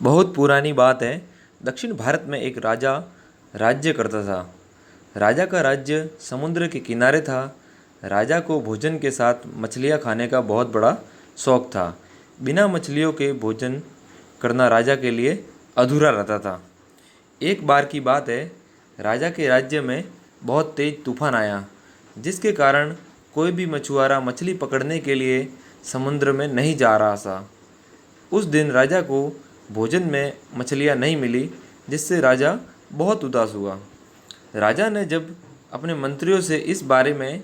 बहुत पुरानी बात है। दक्षिण भारत में एक राजा राज्य करता था। राजा का राज्य समुद्र के किनारे था। राजा को भोजन के साथ मछलियाँ खाने का बहुत बड़ा शौक था। बिना मछलियों के भोजन करना राजा के लिए अधूरा रहता था। एक बार की बात है, राजा के राज्य में बहुत तेज तूफान आया, जिसके कारण कोई भी मछुआरा मछली पकड़ने के लिए समुद्र में नहीं जा रहा था। उस दिन राजा को भोजन में मछलियाँ नहीं मिली, जिससे राजा बहुत उदास हुआ। राजा ने जब अपने मंत्रियों से इस बारे में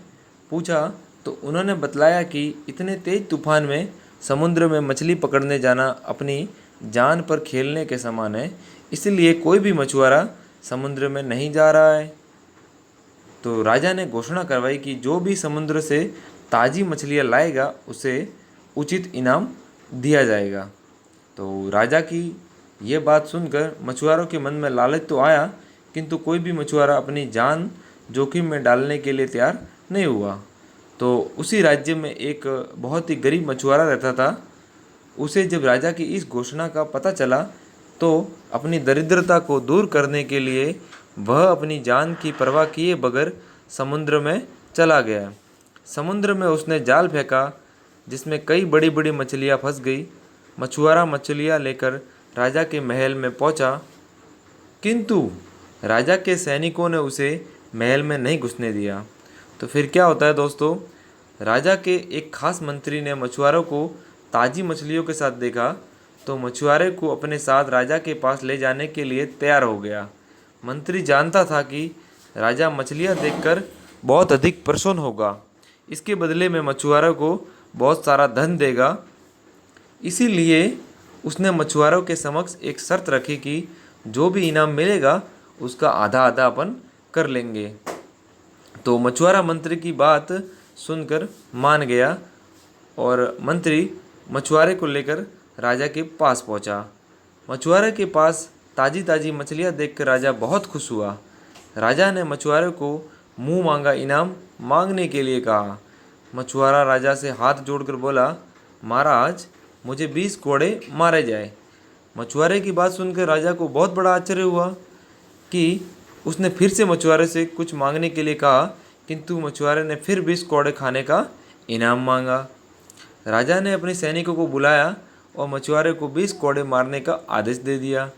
पूछा तो उन्होंने बतलाया कि इतने तेज तूफान में समुद्र में मछली पकड़ने जाना अपनी जान पर खेलने के समान है, इसलिए कोई भी मछुआरा समुद्र में नहीं जा रहा है। तो राजा ने घोषणा करवाई कि जो भी समुद्र से ताज़ी मछलियाँ लाएगा उसे उचित इनाम दिया जाएगा। तो राजा की ये बात सुनकर मछुआरों के मन में लालच तो आया, किंतु कोई भी मछुआरा अपनी जान जोखिम में डालने के लिए तैयार नहीं हुआ। तो उसी राज्य में एक बहुत ही गरीब मछुआरा रहता था। उसे जब राजा की इस घोषणा का पता चला तो अपनी दरिद्रता को दूर करने के लिए वह अपनी जान की परवाह किए बगैर समुद्र में चला गया। समुद्र में उसने जाल फेंका, जिसमें कई बड़ी बड़ी मछलियाँ फंस गई। मछुआरा मछलियाँ लेकर राजा के महल में पहुंचा, किंतु राजा के सैनिकों ने उसे महल में नहीं घुसने दिया। तो फिर क्या होता है दोस्तों, राजा के एक खास मंत्री ने मछुआरों को ताज़ी मछलियों के साथ देखा तो मछुआरे को अपने साथ राजा के पास ले जाने के लिए तैयार हो गया। मंत्री जानता था कि राजा मछलियाँ देखकर बहुत अधिक प्रसन्न होगा, इसके बदले में मछुआरों को बहुत सारा धन देगा। इसीलिए उसने मछुआरों के समक्ष एक शर्त रखी कि जो भी इनाम मिलेगा उसका आधा आधा अपन कर लेंगे। तो मछुआरा मंत्री की बात सुनकर मान गया और मंत्री मछुआरे को लेकर राजा के पास पहुंचा। मछुआरे के पास ताज़ी ताज़ी मछलियां देखकर राजा बहुत खुश हुआ। राजा ने मछुआरे को मुंह मांगा इनाम मांगने के लिए कहा। मछुआरा राजा से हाथ जोड़कर बोला, महाराज मुझे 20 कोड़े मारे जाए। मछुआरे की बात सुनकर राजा को बहुत बड़ा आश्चर्य हुआ कि उसने फिर से मछुआरे से कुछ मांगने के लिए कहा, किंतु मछुआरे ने फिर 20 कोड़े खाने का इनाम मांगा। राजा ने अपने सैनिकों को बुलाया और मछुआरे को 20 कोड़े मारने का आदेश दे दिया।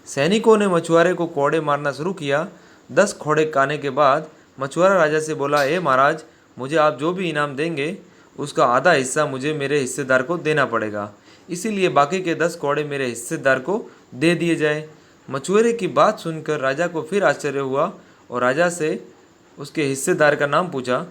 सैनिकों ने मछुआरे को कोड़े मारना शुरू किया। 10 कोड़े खाने के बाद मछुआरा राजा से बोला, महाराज मुझे आप जो भी इनाम देंगे उसका आधा हिस्सा मुझे मेरे हिस्सेदार को देना पड़ेगा, इसीलिए बाकी के 10 कोड़े मेरे हिस्सेदार को दे दिए जाए। मछुआरे की बात सुनकर राजा को फिर आश्चर्य हुआ और राजा से उसके हिस्सेदार का नाम पूछा।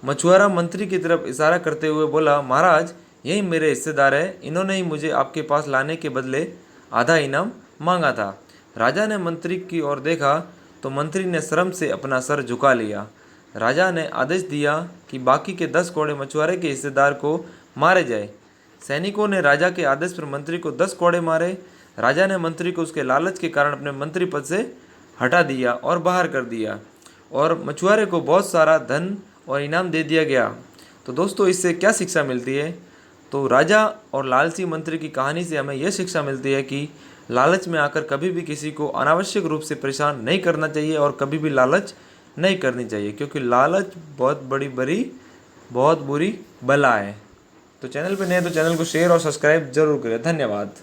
मछुआरा मंत्री की तरफ इशारा करते हुए बोला, महाराज यही मेरे हिस्सेदार है, इन्होंने ही मुझे आपके पास लाने के बदले आधा इनाम मांगा था। राजा ने मंत्री की ओर देखा तो मंत्री ने शर्म से अपना सर झुका लिया। राजा ने आदेश दिया कि बाकी के 10 कोड़े मछुआरे के हिस्सेदार को मारे जाए। सैनिकों ने राजा के आदेश पर मंत्री को 10 कोड़े मारे। राजा ने मंत्री को उसके लालच के कारण अपने मंत्री पद से हटा दिया और बाहर कर दिया और मछुआरे को बहुत सारा धन और इनाम दे दिया गया। तो दोस्तों इससे क्या शिक्षा मिलती है? तो राजा और लालची मंत्री की कहानी से हमें यह शिक्षा मिलती है कि लालच में आकर कभी भी किसी को अनावश्यक रूप से परेशान नहीं करना चाहिए और कभी भी लालच नहीं करनी चाहिए, क्योंकि लालच बहुत बुरी बला है। तो चैनल पर नए तो चैनल को शेयर और सब्सक्राइब जरूर करें। धन्यवाद।